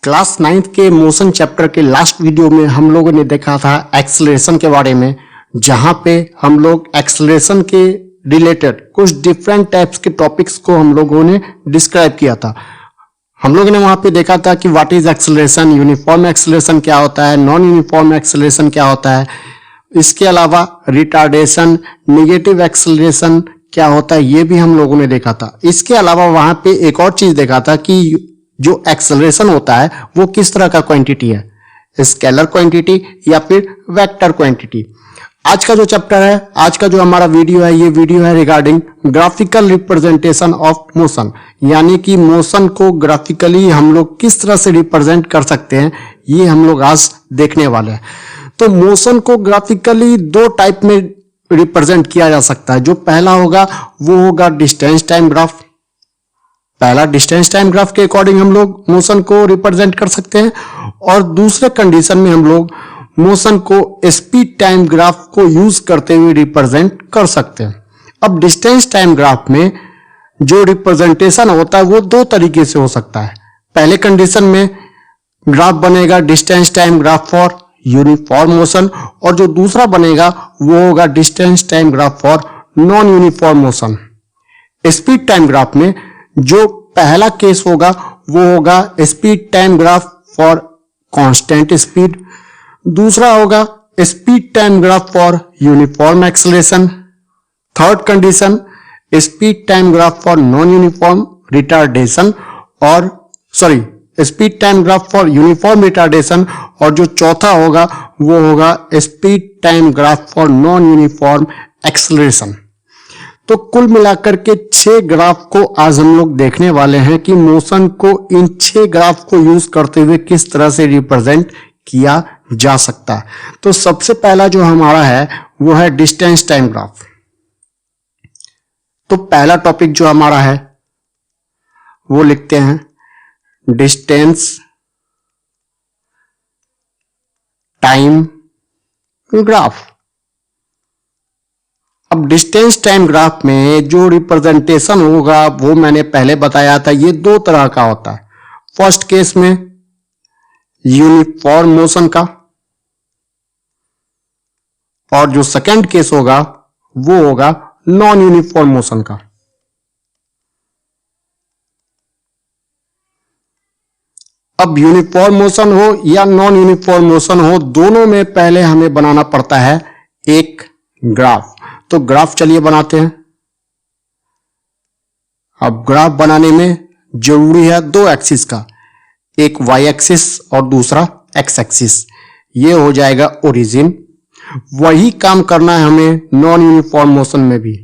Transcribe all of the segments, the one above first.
Class 9th के motion chapter के last video में हम लोगों ने देखा था एक्सेलरेशन के बारे में, जहां पे हम लोग एक्सेलरेशन के रिलेटेड कुछ डिफरेंट टाइप्स के टॉपिक्स को हम लोगों ने डिस्क्राइब किया था। हम लोगों ने वहां पे देखा था कि what is acceleration, uniform acceleration क्या होता है, नॉन यूनिफॉर्म एक्सेलरेशन क्या होता है, इसके अलावा रिटार्डेशन, नेगेटिव एक्सेलरेशन क्या होता है, ये भी हम लोगों ने देखा था। इसके अलावा वहां पे एक और चीज देखा था कि जो एक्सेलरेशन होता है वो किस तरह का क्वांटिटी है, स्केलर क्वांटिटी या फिर वेक्टर क्वांटिटी। आज का जो चैप्टर है, आज का जो हमारा वीडियो है, ये वीडियो है regarding graphical representation of motion, यानी कि मोशन को ग्राफिकली हम लोग किस तरह से रिप्रेजेंट कर सकते हैं, ये हम लोग आज देखने वाले हैं। तो मोशन को ग्राफिकली दो टाइप में रिप्रेजेंट किया जा सकता है। जो पहला होगा वो होगा डिस्टेंस टाइम ग्राफ। पहला डिस्टेंस टाइम ग्राफ के अकॉर्डिंग हम लोग मोशन को रिप्रेजेंट कर सकते हैं, और दूसरे कंडीशन में हम लोग मोशन को स्पीड टाइम ग्राफ को यूज करते हुए रिप्रेजेंट कर सकते हैं। अब डिस्टेंस टाइम ग्राफ में जो रिप्रेजेंटेशन होता है वो दो तरीके से हो सकता है। पहले कंडीशन में ग्राफ बनेगा distance time graph for uniform motion, और जो दूसरा बनेगा वो होगा distance time graph for non uniform motion. Speed time graph में जो पहला केस होगा वो होगा speed time graph for constant speed, दूसरा होगा speed time graph for uniform acceleration. Third condition speed time graph for non uniform retardation, और speed time graph for uniform retardation, और जो चौथा होगा वो होगा speed time graph for non uniform acceleration. तो कुल मिलाकर के 6 ग्राफ को आज हम लोग देखने वाले हैं कि मोशन को इन 6 ग्राफ को यूज करते हुए किस तरह से रिप्रेजेंट किया जा सकता है। तो सबसे पहला जो हमारा है वो है डिस्टेंस टाइम ग्राफ। तो पहला टॉपिक जो हमारा है वो लिखते हैं डिस्टेंस टाइम ग्राफ। अब डिस्टेंस टाइम ग्राफ में जो रिप्रेजेंटेशन होगा वो मैंने पहले बताया था, ये दो तरह का होता है। फर्स्ट केस में यूनिफॉर्म मोशन का, और जो सेकंड केस होगा वो होगा नॉन यूनिफॉर्म मोशन का। अब यूनिफॉर्म मोशन हो या नॉन यूनिफॉर्म मोशन हो, दोनों में पहले हमें बनाना पड़ता है एक ग्राफ। तो ग्राफ चलिए बनाते हैं। अब ग्राफ बनाने में जरूरी है दो एक्सिस का, एक वाई एक्सिस और दूसरा एक्स एक्सिस। ये हो जाएगा ओरिजिन। वही काम करना है हमें नॉन यूनिफॉर्म मोशन में भी।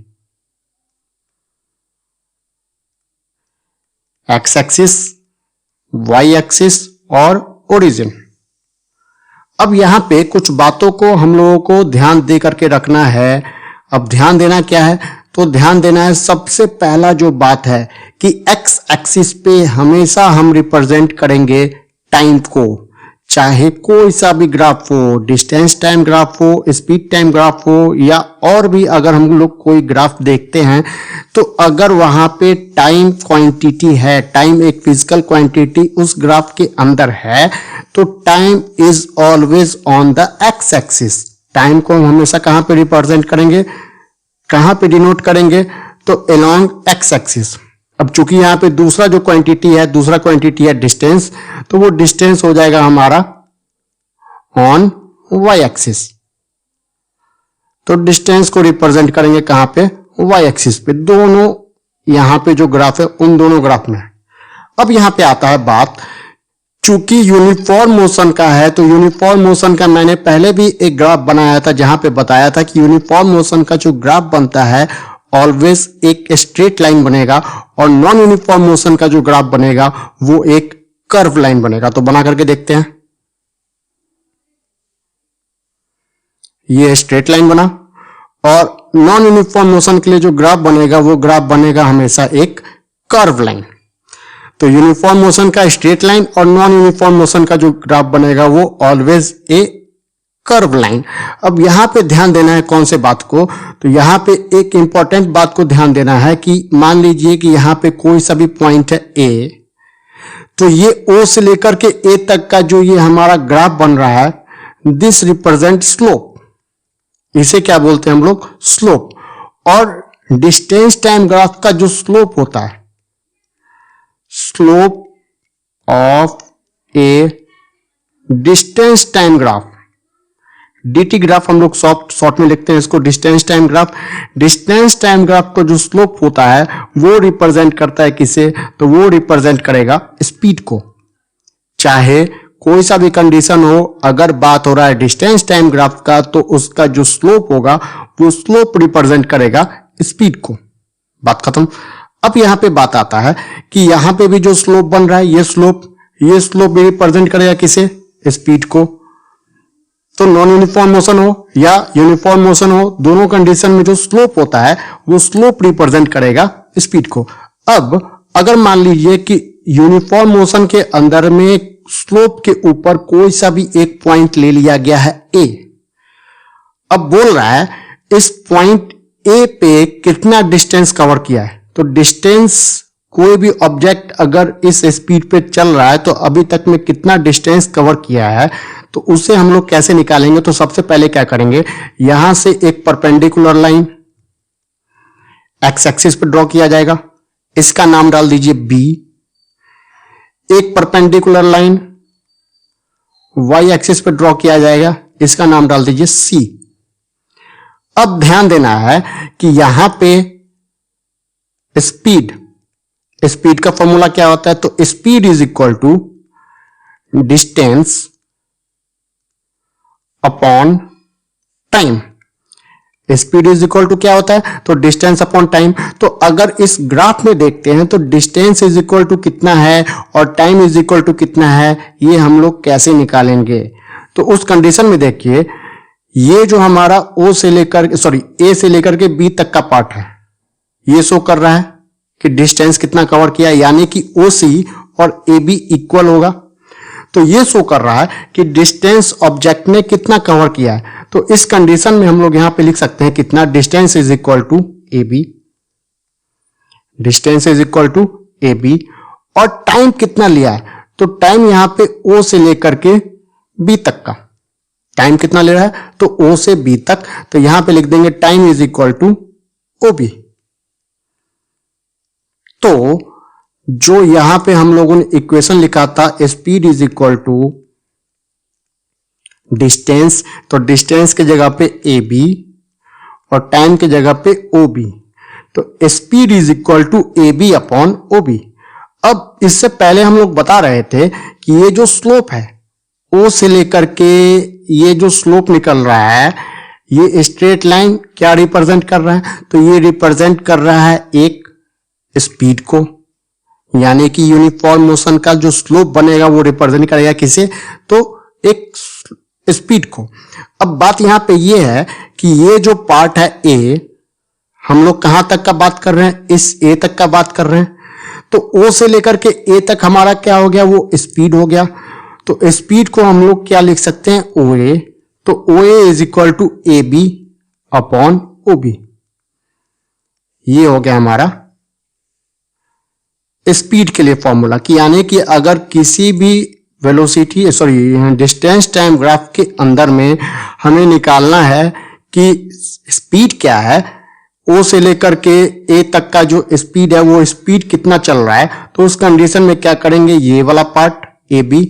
एक्स एक्सिस, वाई एक्सिस और ओरिजिन। अब यहां पे कुछ बातों को हम लोगों को ध्यान दे करके रखना है। अब ध्यान देना क्या है, तो ध्यान देना है सबसे पहला जो बात है कि एक्स एक्सिस पे हमेशा हम रिप्रेजेंट करेंगे टाइम को, चाहे कोई सा भी ग्राफ हो, डिस्टेंस टाइम ग्राफ हो, स्पीड टाइम ग्राफ हो, या और भी अगर हम लोग कोई ग्राफ देखते हैं तो अगर वहां पे टाइम क्वांटिटी है, टाइम एक फिजिकल क्वांटिटी उस ग्राफ के अंदर है, तो time is always on the x axis. Time को हम हमेशा कहां पे रिप्रेजेंट करेंगे, कहां पे डिनोट करेंगे, तो अलोंग एक्स एक्सिस। अब चूंकि यहां पे दूसरा जो क्वांटिटी है, दूसरा क्वांटिटी है डिस्टेंस, तो वो डिस्टेंस हो जाएगा हमारा ऑन वाई एक्सिस। तो डिस्टेंस को रिप्रेजेंट करेंगे कहां पे, वाई एक्सिस पे। दोनों यहां पे जो ग्राफ है उन दोनों ग्राफ में। अब यहां पे आता है बात, चूंकि यूनिफॉर्म मोशन का है, तो यूनिफॉर्म मोशन का मैंने पहले भी एक ग्राफ बनाया था जहां पे बताया था कि यूनिफॉर्म मोशन का जो ग्राफ बनता है ऑलवेज एक स्ट्रेट लाइन बनेगा, और नॉन यूनिफॉर्म मोशन का जो ग्राफ बनेगा वो एक कर्व लाइन बनेगा। तो बना करके देखते हैं। ये स्ट्रेट लाइन बना, और नॉन यूनिफॉर्म मोशन के लिए जो ग्राफ बनेगा वो ग्राफ बनेगा हमेशा एक कर्व लाइन। तो यूनिफॉर्म मोशन का स्ट्रेट लाइन और नॉन यूनिफॉर्म मोशन का जो ग्राफ बनेगा वो ऑलवेज ए कर्व लाइन। अब यहां पे ध्यान देना है कौन से बात को, तो यहां पे एक इंपॉर्टेंट बात को ध्यान देना है कि मान लीजिए कि यहां पे कोई सा भी पॉइंट है ए, तो ये O से लेकर के A तक का जो ये हमारा ग्राफ बन रहा है, दिस रिप्रेजेंट स्लोप, इसे क्या बोलते हैं हम लोग, स्लोप। और डिस्टेंस टाइम ग्राफ का जो स्लोप होता है, slope of a distance time graph, DT graph हम लोग शॉर्ट में लिखते हैं इसको, distance time graph. Distance time graph का जो स्लोप होता है वो रिप्रेजेंट करता है किसे, तो वो रिप्रेजेंट करेगा स्पीड को। चाहे कोई सा भी कंडीशन हो, अगर बात हो रहा है डिस्टेंस टाइम ग्राफ का, तो उसका जो स्लोप होगा वो स्लोप रिप्रेजेंट करेगा स्पीड को। बात खत्म। अब यहां पे बात आता है कि यहां पे भी जो स्लोप बन रहा है, ये स्लोप भी रिप्रेजेंट करेगा किसे, स्पीड को। तो नॉन यूनिफॉर्म मोशन हो या यूनिफॉर्म मोशन हो, दोनों कंडीशन में जो स्लोप होता है वो स्लोप रिप्रेजेंट करेगा स्पीड को। अब अगर मान लीजिए कि यूनिफॉर्म मोशन के अंदर में स्लोप के ऊपर कोई सा भी एक पॉइंट ले लिया गया है ए, अब बोल रहा है इस पॉइंट ए पे कितना डिस्टेंस कवर किया है। तो डिस्टेंस, कोई भी ऑब्जेक्ट अगर इस स्पीड पे चल रहा है तो अभी तक में कितना डिस्टेंस कवर किया है, तो उसे हम लोग कैसे निकालेंगे। तो सबसे पहले क्या करेंगे, यहां से एक परपेंडिकुलर लाइन एक्स एक्सिस पे ड्रॉ किया जाएगा, इसका नाम डाल दीजिए बी। एक परपेंडिकुलर लाइन वाई एक्सिस पे ड्रॉ किया जाएगा, इसका नाम डाल दीजिए सी। अब ध्यान देना है कि यहां पे स्पीड का फॉर्मूला क्या होता है, तो speed is equal to distance upon time. Speed is equal to क्या होता है, तो डिस्टेंस अपॉन टाइम। तो अगर इस ग्राफ में देखते हैं तो डिस्टेंस इज इक्वल टू कितना है और टाइम इज इक्वल टू कितना है, ये हम लोग कैसे निकालेंगे। तो उस कंडीशन में देखिए, ये जो हमारा ए से लेकर के बी तक का पार्ट है, ये शो कर रहा है कि डिस्टेंस कितना कवर किया है, यानी कि OC और AB इक्वल होगा। तो ये शो कर रहा है कि डिस्टेंस ऑब्जेक्ट ने कितना कवर किया है। तो इस कंडीशन में हम लोग यहां पे लिख सकते हैं कितना, distance is equal to AB, distance is equal to AB। और टाइम कितना लिया है, तो टाइम यहां पे O से लेकर के B तक का टाइम कितना ले रहा है, तो O से B तक। तो यहां पे लिख देंगे time is equal to OB। तो जो यहां पे हम लोगों ने इक्वेशन लिखा था, speed is equal to distance, तो डिस्टेंस की जगह पे AB और टाइम की जगह पे OB। तो speed is equal to AB upon OB। अब इससे पहले हम लोग बता रहे थे कि ये जो स्लोप है, O से लेकर के ये जो स्लोप निकल रहा है, ये स्ट्रेट लाइन क्या रिप्रेजेंट कर रहा है, तो ये रिप्रेजेंट कर रहा है एक स्पीड को, यानी कि यूनिफॉर्म मोशन का जो स्लोप बनेगा वो रिप्रेजेंट करेगा किसे, तो एक स्पीड को। अब बात यहां पे ये है कि ये जो पार्ट है ए, हम लोग कहां तक का बात कर रहे हैं, इस ए तक का बात कर रहे हैं। तो O से लेकर के ए तक हमारा क्या हो गया, वो स्पीड हो गया। तो स्पीड को हम लोग क्या लिख सकते हैं, OA। तो OA is equal to AB upon OB। ये हो गया हमारा स्पीड के लिए फॉर्मूला, कि यानी कि अगर किसी भी डिस्टेंस टाइम ग्राफ के अंदर में हमें निकालना है कि स्पीड क्या है, O से लेकर के A तक का जो स्पीड है वो स्पीड कितना चल रहा है, तो उस कंडीशन में क्या करेंगे, ये वाला पार्ट AB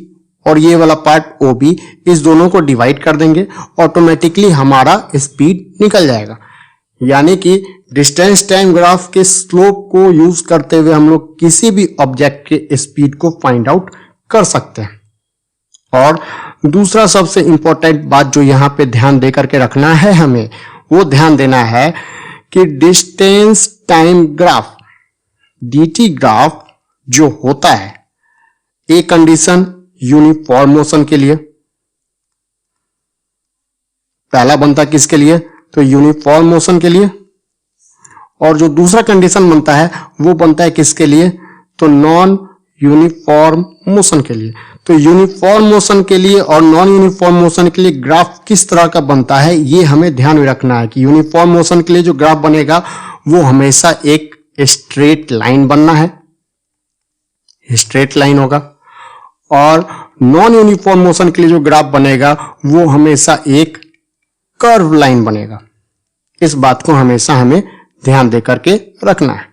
और ये वाला पार्ट OB, इस दोनों को डिवाइड कर देंगे, ऑटोमेटिकली हमारा स्पीड निकल जाएगा। यानी कि डिस्टेंस टाइम ग्राफ के स्लोप को यूज करते हुए हम लोग किसी भी ऑब्जेक्ट के स्पीड को फाइंड आउट कर सकते हैं। और दूसरा सबसे इंपॉर्टेंट बात जो यहां पे ध्यान दे करके रखना है हमें, वो ध्यान देना है कि distance time graph DT graph जो होता है, एक कंडीशन यूनिफॉर्म मोशन के लिए, पहला बनता है किसके लिए, तो यूनिफॉर्म मोशन के लिए। और जो दूसरा कंडीशन बनता है वो बनता है किसके लिए, तो नॉन यूनिफॉर्म मोशन के लिए। तो यूनिफॉर्म मोशन के लिए और नॉन यूनिफॉर्म मोशन के लिए ग्राफ किस तरह का बनता है, ये हमें ध्यान में रखना है कि यूनिफॉर्म मोशन के लिए जो ग्राफ बनेगा वो हमेशा एक स्ट्रेट लाइन बनना है, स्ट्रेट लाइन होगा। और नॉन यूनिफॉर्म मोशन के लिए जो ग्राफ बनेगा वो हमेशा एक कर्व लाइन बनेगा। इस बात को हमेशा हमें ध्यान देकर के रखना है।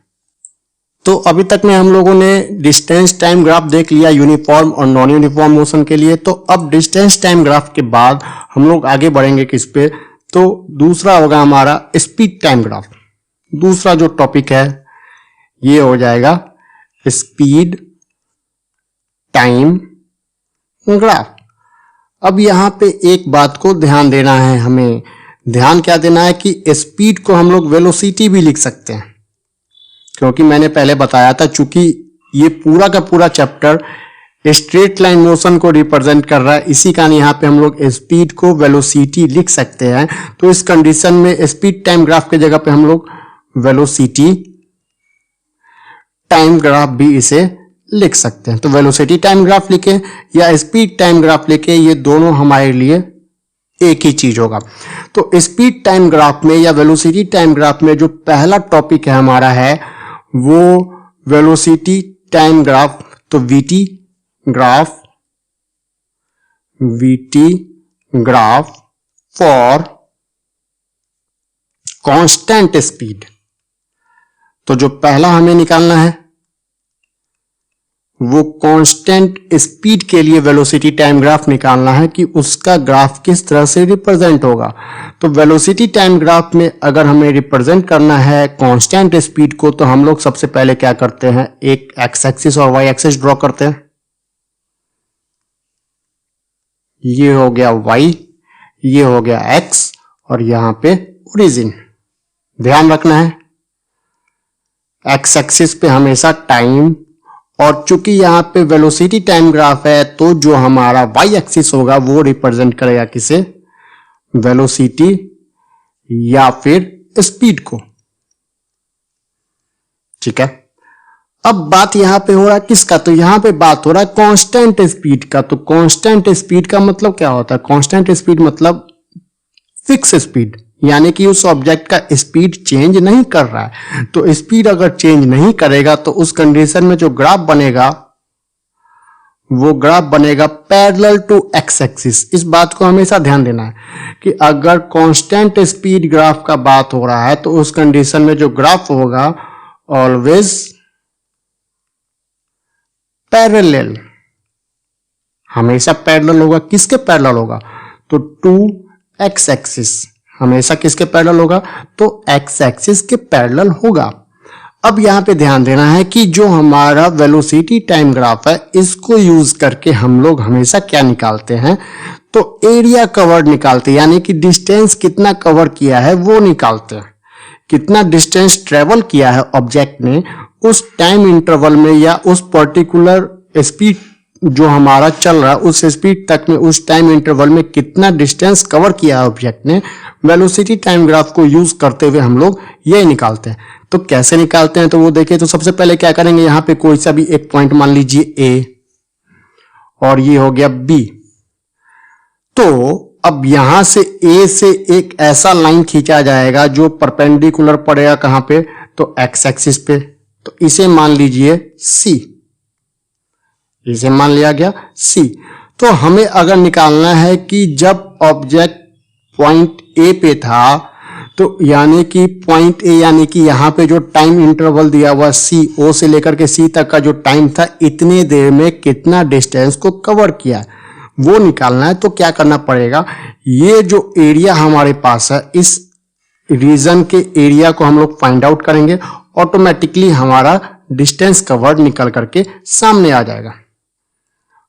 तो अभी तक में हम लोगों ने डिस्टेंस टाइम ग्राफ देख लिया यूनिफॉर्म और नॉन यूनिफॉर्म मोशन के लिए। तो अब डिस्टेंस टाइम ग्राफ के बाद हम लोग आगे बढ़ेंगे किस पे, तो दूसरा होगा हमारा स्पीड टाइम ग्राफ। दूसरा जो टॉपिक है ये हो जाएगा स्पीड टाइम ग्राफ। अब यहां पे एक बात को ध्यान देना है, हमें ध्यान क्या देना है कि स्पीड को हम लोग वेलोसिटी भी लिख सकते हैं, क्योंकि मैंने पहले बताया था चूंकि ये पूरा का पूरा चैप्टर स्ट्रेट लाइन मोशन को रिप्रेजेंट कर रहा है, इसी कारण यहाँ पे हम लोग स्पीड को वेलोसिटी लिख सकते हैं। तो इस कंडीशन में स्पीड टाइम ग्राफ के जगह पे हम लोग वेलोसिटी टाइम ग्राफ भी इसे लिख सकते हैं। तो वेलोसिटी टाइम ग्राफ लिखे या स्पीड टाइम ग्राफ लिखे, ये दोनों हमारे लिए एक ही चीज होगा। तो स्पीड टाइम ग्राफ में या वेलोसिटी टाइम ग्राफ में जो पहला टॉपिक है हमारा है वो वेलोसिटी टाइम ग्राफ। तो VT graph for constant speed. तो जो पहला हमें निकालना है वो कांस्टेंट स्पीड के लिए वेलोसिटी टाइम ग्राफ निकालना है कि उसका ग्राफ किस तरह से रिप्रेजेंट होगा। तो वेलोसिटी टाइम ग्राफ में अगर हमें रिप्रेजेंट करना है कांस्टेंट स्पीड को, तो हम लोग सबसे पहले क्या करते हैं, एक एक्स एक्सिस और वाई एक्सिस ड्रॉ करते हैं। ये हो गया वाई, ये हो गया एक्स और यहां पे ओरिजिन। ध्यान रखना है एक्स एक्सिस पे हमेशा टाइम, और चूंकि यहां पे वेलोसिटी टाइम ग्राफ है तो जो हमारा वाई एक्सिस होगा वो रिप्रेजेंट करेगा किसे, वेलोसिटी या फिर स्पीड को। ठीक है, अब बात यहां पे हो रहा है किसका, तो यहां पे बात हो रहा है कांस्टेंट स्पीड का। तो कांस्टेंट स्पीड का मतलब क्या होता है, कांस्टेंट स्पीड मतलब फिक्स स्पीड, यानी कि उस ऑब्जेक्ट का स्पीड चेंज नहीं कर रहा है। तो स्पीड अगर चेंज नहीं करेगा तो उस कंडीशन में जो ग्राफ बनेगा वो ग्राफ बनेगा पैरेलल टू एक्स एक्सिस। इस बात को हमेशा ध्यान देना है कि अगर कांस्टेंट स्पीड ग्राफ का बात हो रहा है तो उस कंडीशन में जो ग्राफ होगा ऑलवेज पैरेलल, हमेशा पैरेलल होगा। किसके पैरेलल होगा, तो टू एक्स एक्सिस, हमेशा किसके पैरेलल होगा, तो एक्स एक्सिस के पैरेलल होगा। अब यहां पे ध्यान देना है कि जो हमारा वेलोसिटी टाइम ग्राफ है इसको यूज करके हम लोग हमेशा क्या निकालते हैं, तो एरिया कवर्ड निकालते हैं, यानी कि डिस्टेंस कितना कवर किया है वो निकालते हैं। कितना डिस्टेंस ट्रेवल किया है ऑब्जेक्ट ने उस टाइम इंटरवल में या उस पर्टिकुलर स्पीड जो हमारा चल रहा है उस स्पीड तक में उस टाइम इंटरवल में कितना डिस्टेंस कवर किया है ऑब्जेक्ट ने, वेलोसिटी टाइम ग्राफ को यूज करते हुए हम लोग ये निकालते हैं। तो कैसे निकालते हैं, तो वो देखिए। तो सबसे पहले क्या करेंगे, यहां पे कोई सा भी एक पॉइंट मान लीजिए ए और ये हो गया बी। तो अब यहां से ए से एक ऐसा लाइन खींचा जाएगा जो परपेंडिकुलर पड़ेगा कहां पे, तो एक्स एक्सिस पे। तो इसे मान लीजिए सी, इसे मान लिया गया सी। तो हमें अगर निकालना है कि जब ऑब्जेक्ट पॉइंट ए पे था तो यानी कि पॉइंट ए यानी कि यहां पे जो टाइम इंटरवल दिया हुआ सी, ओ से लेकर के सी तक का जो टाइम था, इतने देर में कितना डिस्टेंस को कवर किया वो निकालना है। तो क्या करना पड़ेगा, ये जो एरिया हमारे पास है इस रीजन के एरिया को हम लोग फाइंड आउट करेंगे, ऑटोमेटिकली हमारा डिस्टेंस कवर्ड निकल करके सामने आ जाएगा।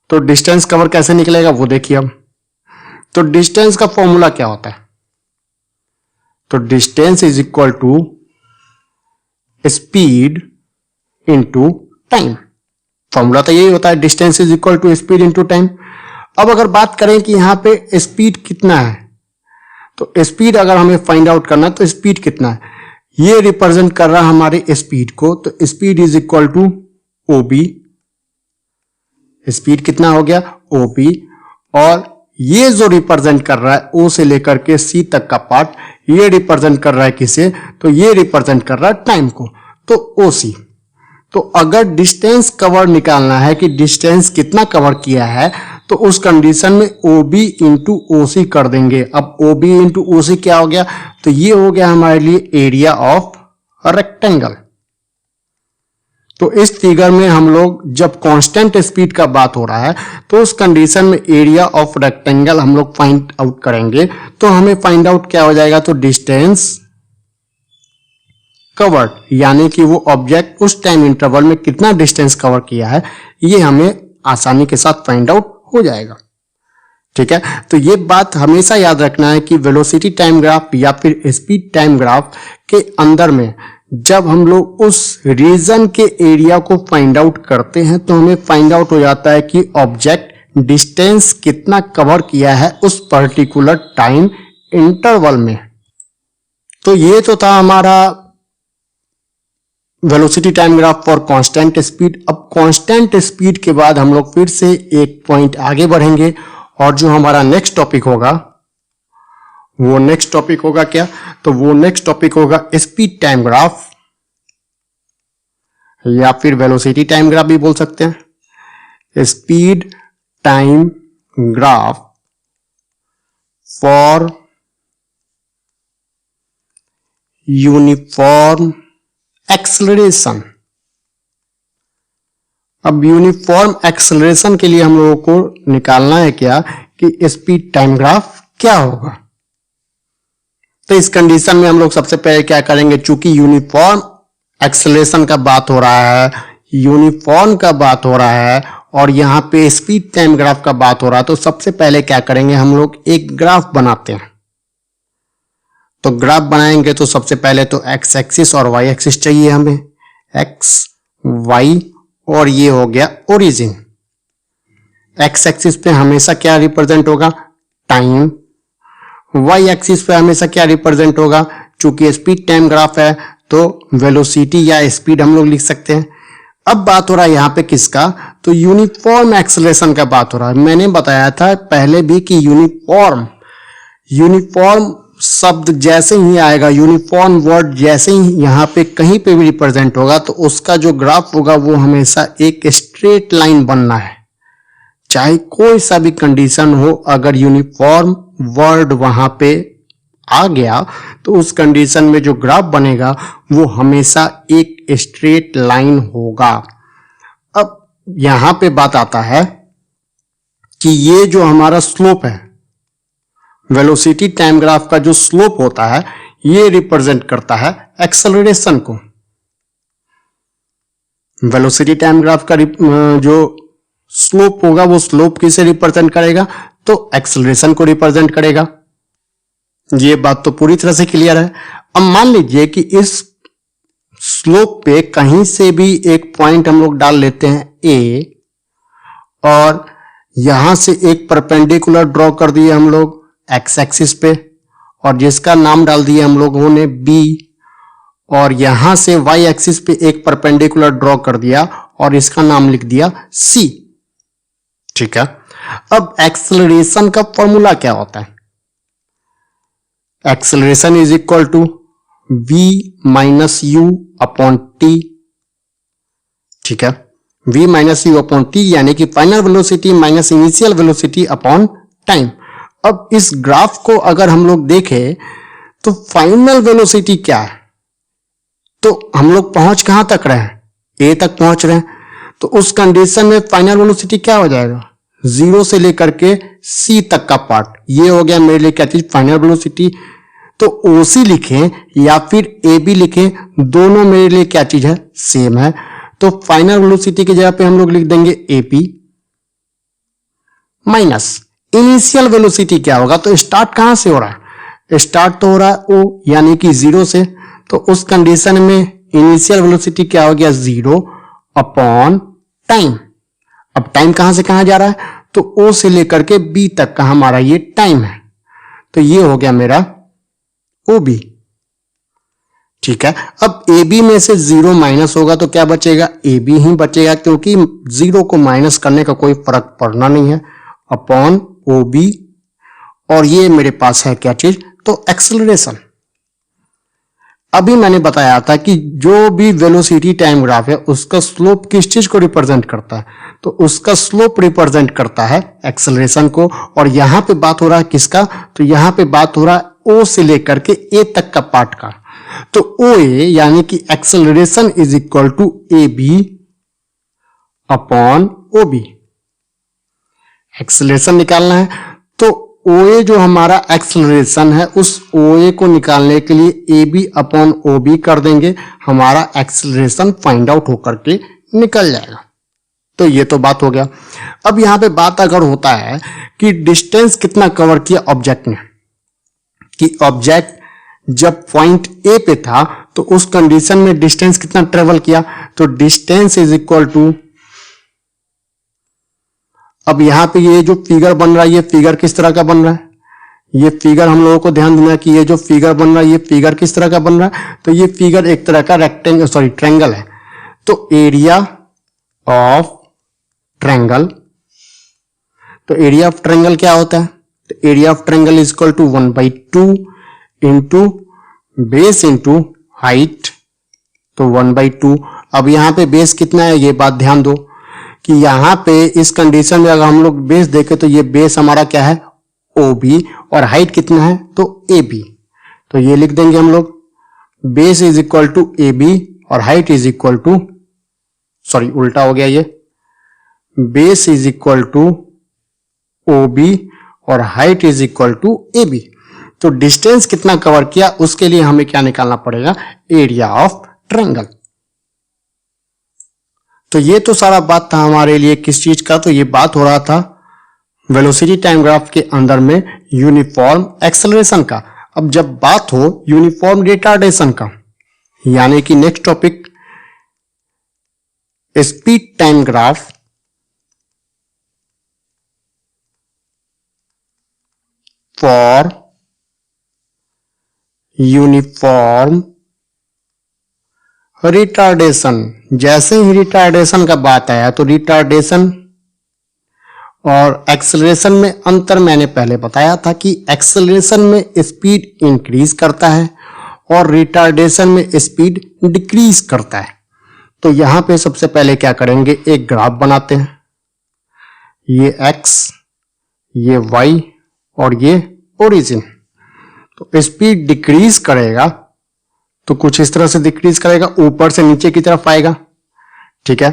तो डिस्टेंस कवर कैसे निकलेगा वो देखिए अब। तो डिस्टेंस का फॉर्मूला क्या होता है, तो distance is equal to speed into time. Formula तो यही होता है, distance is equal to speed into time. अब अगर बात करें कि यहां पे स्पीड कितना है, तो स्पीड अगर हमें फाइंड आउट करना है तो स्पीड कितना है, ये रिप्रेजेंट कर रहा है हमारे स्पीड को। तो speed is equal to OB, speed कितना हो गया ओबी, और ये जो रिप्रेजेंट कर रहा है ओ से लेकर के सी तक का पार्ट, ये रिप्रेजेंट कर रहा है किसे, तो ये रिप्रेजेंट कर रहा है टाइम को, तो ओसी। तो अगर डिस्टेंस कवर निकालना है कि डिस्टेंस कितना कवर किया है, तो उस कंडीशन में OB इंटू OC कर देंगे। अब OB इंटू OC क्या हो गया, तो ये हो गया हमारे लिए एरिया ऑफ रेक्टेंगल। तो इस फिगर में हम लोग जब कांस्टेंट स्पीड का बात हो रहा है तो उस कंडीशन में एरिया ऑफ रेक्टेंगल हम लोग फाइंड आउट करेंगे। तो हमें फाइंड आउट क्या हो जाएगा, तो डिस्टेंस कवर्ड, यानी कि वो ऑब्जेक्ट उस टाइम इंटरवल में कितना डिस्टेंस कवर किया है, ये हमें आसानी के साथ फाइंड आउट हो जाएगा। ठीक है, तो ये बात हमेशा याद रखना है कि वेलोसिटी टाइम ग्राफ या फिर स्पीड टाइम ग्राफ के अंदर में जब हम लोग उस रीजन के एरिया को फाइंड आउट करते हैं तो हमें फाइंड आउट हो जाता है कि ऑब्जेक्ट डिस्टेंस कितना कवर किया है उस पर्टिकुलर टाइम इंटरवल में। तो ये तो था हमारा velocity time graph for constant speed. अब कांस्टेंट स्पीड के बाद हम लोग फिर से एक पॉइंट आगे बढ़ेंगे और जो हमारा नेक्स्ट टॉपिक होगा वो नेक्स्ट टॉपिक होगा क्या, तो वो नेक्स्ट टॉपिक होगा स्पीड टाइम ग्राफ या फिर वेलोसिटी टाइम ग्राफ भी बोल सकते हैं। Speed time graph for uniform acceleration. अब यूनिफॉर्म एक्सेलरेशन के लिए हम लोगों को निकालना है क्या कि स्पीड टाइम ग्राफ क्या होगा। तो इस कंडीशन में हम लोग सबसे पहले क्या करेंगे, चूंकि यूनिफॉर्म एक्सेलरेशन का बात हो रहा है, यूनिफॉर्म का बात हो रहा है और यहाँ पे स्पीड टाइम ग्राफ का बात हो रहा है, तो सबसे पहले क्या करेंगे, हम लोग एक ग्राफ बनाते हैं। तो ग्राफ बनाएंगे तो सबसे पहले तो एक्स एक्सिस और वाई एक्सिस चाहिए हमें, एक्स वाई, और ये हो गया ओरिजिन। एक्स एक्सिस पे हमेशा क्या रिप्रेजेंट होगा, टाइम। वाई एक्सिस पे हमेशा क्या रिप्रेजेंट होगा, चूंकि स्पीड टाइम ग्राफ है तो वेलोसिटी या स्पीड हम लोग लिख सकते हैं। अब बात हो रहा है यहाँ पे किसका, तो यूनिफॉर्म एक्सेलरेशन का बात हो रहा है। मैंने बताया था पहले भी कि यूनिफॉर्म शब्द जैसे ही आएगा, यूनिफॉर्म वर्ड जैसे ही यहाँ पे कहीं पे भी रिप्रेजेंट होगा तो उसका जो ग्राफ होगा वो हमेशा एक स्ट्रेट लाइन बनना है, चाहे कोई सा भी कंडीशन हो। अगर यूनिफॉर्म वर्ड वहां पे आ गया तो उस कंडीशन में जो ग्राफ बनेगा वो हमेशा एक स्ट्रेट लाइन होगा। अब यहां पे बात आता है कि ये जो हमारा स्लोप है, वेलोसिटी टाइम ग्राफ का जो स्लोप होता है ये रिप्रेजेंट करता है एक्सेलरेशन को। वेलोसिटी टाइम ग्राफ का जो स्लोप होगा वो स्लोप किसे रिप्रेजेंट करेगा, तो एक्सेलरेशन को रिप्रेजेंट करेगा। ये बात तो पूरी तरह से क्लियर है। अब मान लीजिए कि इस स्लोप पे कहीं से भी एक पॉइंट हम लोग डाल लेते हैं ए, और यहां से एक परपेंडिकुलर ड्रॉ कर दिए हम लोग एक्स एक्सिस पे, और जिसका नाम डाल दिया हम लोगों ने बी, और यहां से वाई एक्सिस पे एक परपेंडिकुलर ड्रॉ कर दिया और इसका नाम लिख दिया सी। ठीक है, अब एक्सेलरेशन का फॉर्मूला क्या होता है, acceleration is equal to v minus u upon t. ठीक है, v minus u upon t यानी कि final velocity minus initial velocity upon time. अब इस ग्राफ को अगर हम लोग देखें तो फाइनल वेलोसिटी क्या है, तो हम लोग पहुंच कहां तक रहे हैं, ए तक पहुंच रहे हैं, तो उस कंडीशन में फाइनल वेलोसिटी क्या हो जाएगा, 0 से लेकर के सी तक का पार्ट, ये हो गया मेरे लिए क्या चीज, फाइनल वेलोसिटी। तो ओसी लिखें या फिर ए बी लिखें, दोनों मेरे लिए क्या चीज है, सेम है। तो फाइनल वेलोसिटी की जगह पे हम लोग लिख देंगे एपी माइनस इनिशियल वेलोसिटी क्या होगा, तो स्टार्ट कहां से हो रहा है, स्टार्ट तो हो रहा है ओ यानी कि 0 से, तो उस कंडीशन में इनिशियल वेलोसिटी क्या हो गया, 0 अपॉन टाइम। अब टाइम कहां से कहां जा रहा है, तो ओ से लेकर के बी तक का हमारा ये टाइम है, तो ये हो गया मेरा ओ बी। ठीक है, अब ए बी में से 0 माइनस होगा तो क्या बचेगा, ए बी ही बचेगा, क्योंकि 0 को माइनस करने का कोई फर्क पड़ना नहीं है, अपॉन ओ बी, और ये मेरे पास है क्या चीज, तो एक्सेलरेशन। अभी मैंने बताया था कि जो भी वेलोसिटी टाइम ग्राफ है उसका स्लोप किस चीज को रिप्रेजेंट करता है, तो उसका स्लोप रिप्रेजेंट करता है एक्सेलरेशन को। और यहां पे बात हो रहा है किसका, तो यहां पे बात हो रहा है ओ से लेकर के ए तक का पार्ट का। तो ओ ए यानी कि acceleration is equal to A B upon O B, acceleration निकालना है। तो ओ ए जो हमारा एक्सेलरेशन है उस ओ ए को निकालने के लिए A B upon O B कर देंगे, हमारा एक्सेलरेशन फाइंड आउट होकर के निकल जाएगा। तो ये तो बात हो गया। अब यहां पे बात अगर होता है कि डिस्टेंस कितना कवर किया ऑब्जेक्ट ने, कि ऑब्जेक्ट जब पॉइंट ए पे था तो उस कंडीशन में डिस्टेंस कितना ट्रेवल किया, तो डिस्टेंस इज इक्वल टू, अब यहां पे ये जो फिगर बन रहा है ये फिगर किस तरह का बन रहा है, ये फिगर हम लोगों को ध्यान देना कि ये जो फिगर बन रहा है ये फिगर किस तरह का बन रहा है, तो ये फिगर एक तरह का रेक्टेंगल सॉरी ट्रायंगल है। तो एरिया ऑफ ट्रायंगल, तो एरिया ऑफ ट्रायंगल क्या होता है, तो area of triangle is equal to 1/2 into base into height, तो 1/2। अब यहां पे बेस कितना है ये बात ध्यान दो कि यहां पे इस कंडीशन में अगर हम लोग बेस देखें तो ये बेस हमारा क्या है OB, और हाइट कितना है तो AB। तो ये लिख देंगे हम लोग base is equal to AB और height is equal to, sorry उल्टा हो गया, ये base is equal to OB और height is equal to AB। तो डिस्टेंस कितना कवर किया उसके लिए हमें क्या निकालना पड़ेगा, एरिया ऑफ ट्रायंगल। तो ये तो सारा बात था हमारे लिए किस चीज का, तो ये बात हो रहा था वेलोसिटी टाइम ग्राफ के अंदर में यूनिफॉर्म एक्सेलरेशन का। अब जब बात हो यूनिफॉर्म रिटार्डेशन का, यानी कि next topic speed time graph for uniform retardation. जैसे ही रिटार्डेशन का बात आया तो रिटार्डेशन और एक्सेलरेशन में अंतर मैंने पहले बताया था कि एक्सेलरेशन में स्पीड इंक्रीज करता है और रिटार्डेशन में स्पीड डिक्रीज करता है। तो यहां पे सबसे पहले क्या करेंगे, एक ग्राफ बनाते हैं, ये x, ये y और ये ओरिजिन। तो स्पीड डिक्रीज करेगा तो कुछ इस तरह से डिक्रीज करेगा, ऊपर से नीचे की तरफ आएगा, ठीक है।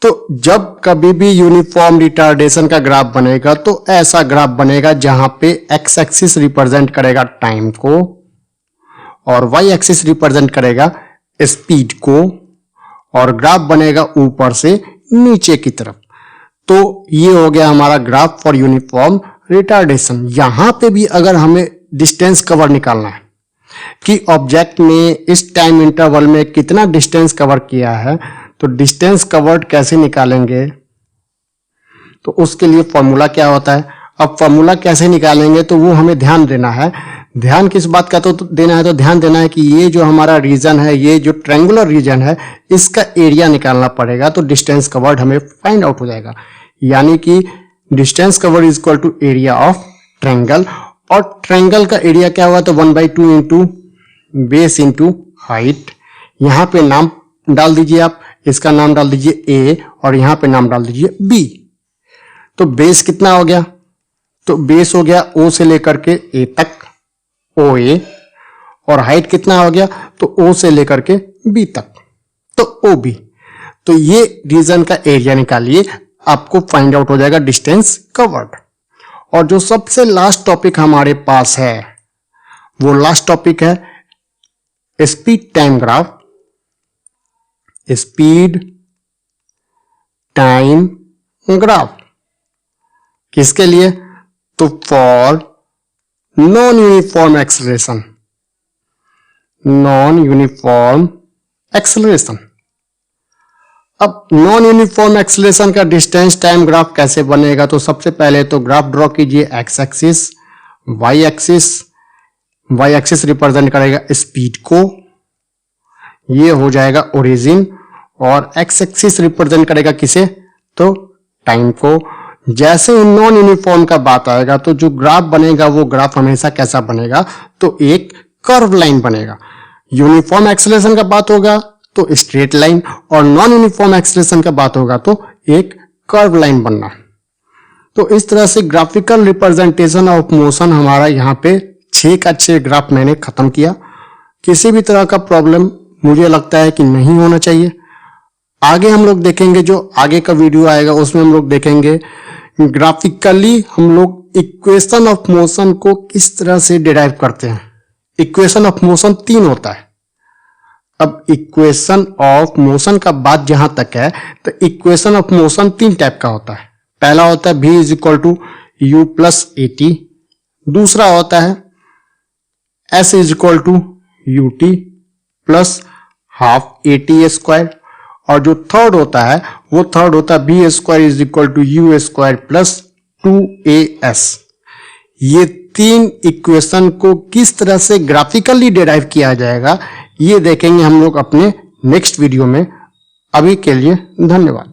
तो जब कभी भी यूनिफॉर्म रिटार्डेशन का ग्राफ बनेगा तो ऐसा ग्राफ बनेगा जहां पे एक्स एक्सिस रिप्रेजेंट करेगा टाइम को और वाई एक्सिस रिप्रेजेंट करेगा स्पीड को, और ग्राफ बनेगा ऊपर से नीचे की तरफ। तो ये हो गया हमारा ग्राफ फॉर यूनिफॉर्म रिटार्डेशन। यहां पे भी अगर हमें डिस्टेंस कवर निकालना है कि ऑब्जेक्ट ने इस टाइम इंटरवल में कितना डिस्टेंस कवर किया है, तो डिस्टेंस कवर्ड कैसे निकालेंगे, तो उसके लिए फॉर्मूला क्या होता है। अब फॉर्मूला कैसे निकालेंगे तो वो हमें ध्यान देना है। ध्यान किस बात का तो देना है, तो ध्यान देना है कि ये जो हमारा रीजन है, ये जो ट्रायंगुलर रीजन है, इसका एरिया निकालना पड़ेगा, तो डिस्टेंस कवर्ड हमें फाइंड आउट हो जाएगा। यानी कि distance covered is equal to area of triangle, और ट्रायंगल का एरिया क्या हुआ, तो 1/2 इंटू बेस इंटू हाइट। यहां पे नाम डाल दीजिए आप, इसका नाम डाल दीजिए A और यहां पे नाम डाल दीजिए B। तो बेस कितना हो गया, तो बेस हो गया O से लेकर के A तक OA, और हाइट कितना हो गया, तो O से लेकर के B तक, तो OB। तो ये रीजन का एरिया निकालिए, आपको फाइंड आउट हो जाएगा डिस्टेंस कवर्ड। और जो सबसे लास्ट टॉपिक हमारे पास है वो लास्ट टॉपिक है speed time graph, speed time graph. किसके लिए, तो for non uniform acceleration, non uniform acceleration. अब नॉन यूनिफॉर्म एक्सेलरेशन का डिस्टेंस टाइम ग्राफ कैसे बनेगा, तो सबसे पहले तो ग्राफ ड्रॉ कीजिए, x axis, y axis. Y axis represent करेगा स्पीड को, ये हो जाएगा ओरिजिन, और एक्स एक्सिस रिप्रेजेंट करेगा किसे, तो टाइम को। जैसे ही नॉन यूनिफॉर्म का बात आएगा तो जो ग्राफ बनेगा वो ग्राफ हमेशा कैसा बनेगा, तो एक कर्व लाइन बनेगा। यूनिफॉर्म एक्सेलरेशन का बात होगा तो स्ट्रेट लाइन, और नॉन यूनिफॉर्म एक्सेलरेशन का बात होगा तो एक कर्व लाइन बनना। तो इस तरह से ग्राफिकल रिप्रेजेंटेशन ऑफ मोशन हमारा यहाँ पे 6 का 6 ग्राफ मैंने खत्म किया। किसी भी तरह का प्रॉब्लम मुझे लगता है कि नहीं होना चाहिए। आगे हम लोग देखेंगे, जो आगे का वीडियो आएगा उसमें हम लोग देखेंगे ग्राफिकली हम लोग इक्वेशन ऑफ मोशन को किस तरह से डिराइव करते हैं। इक्वेशन ऑफ मोशन 3 होता है। अब इक्वेशन ऑफ मोशन का बात जहां तक है तो इक्वेशन ऑफ मोशन 3 टाइप का होता है। पहला होता है v is equal to u plus a t, दूसरा होता है s is equal to u t plus half a t square, और जो थर्ड होता है वो थर्ड होता है b square is equal to u square plus 2as। ये 3 इक्वेशन को किस तरह से ग्राफिकली डिराइव किया जाएगा ये देखेंगे हम लोग अपने नेक्स्ट वीडियो में। अभी के लिए धन्यवाद।